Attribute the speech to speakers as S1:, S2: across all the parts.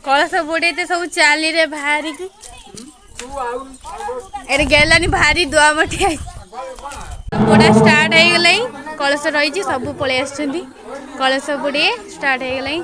S1: कलश बुड़े सब चाली रे बाहरी की अरे गेलानी भारी दुआ मठिया बुड़ा स्टार्ट हो गला कलश रही सब पलि आस कलश बुड़े स्टार्ट हो गला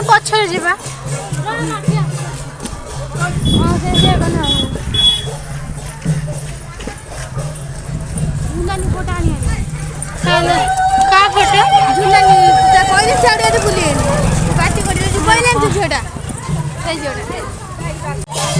S1: पछर जीवा का फोटो झुलानी कहले छाड़े बुले पार्टी कर कहले झीटा से झीटा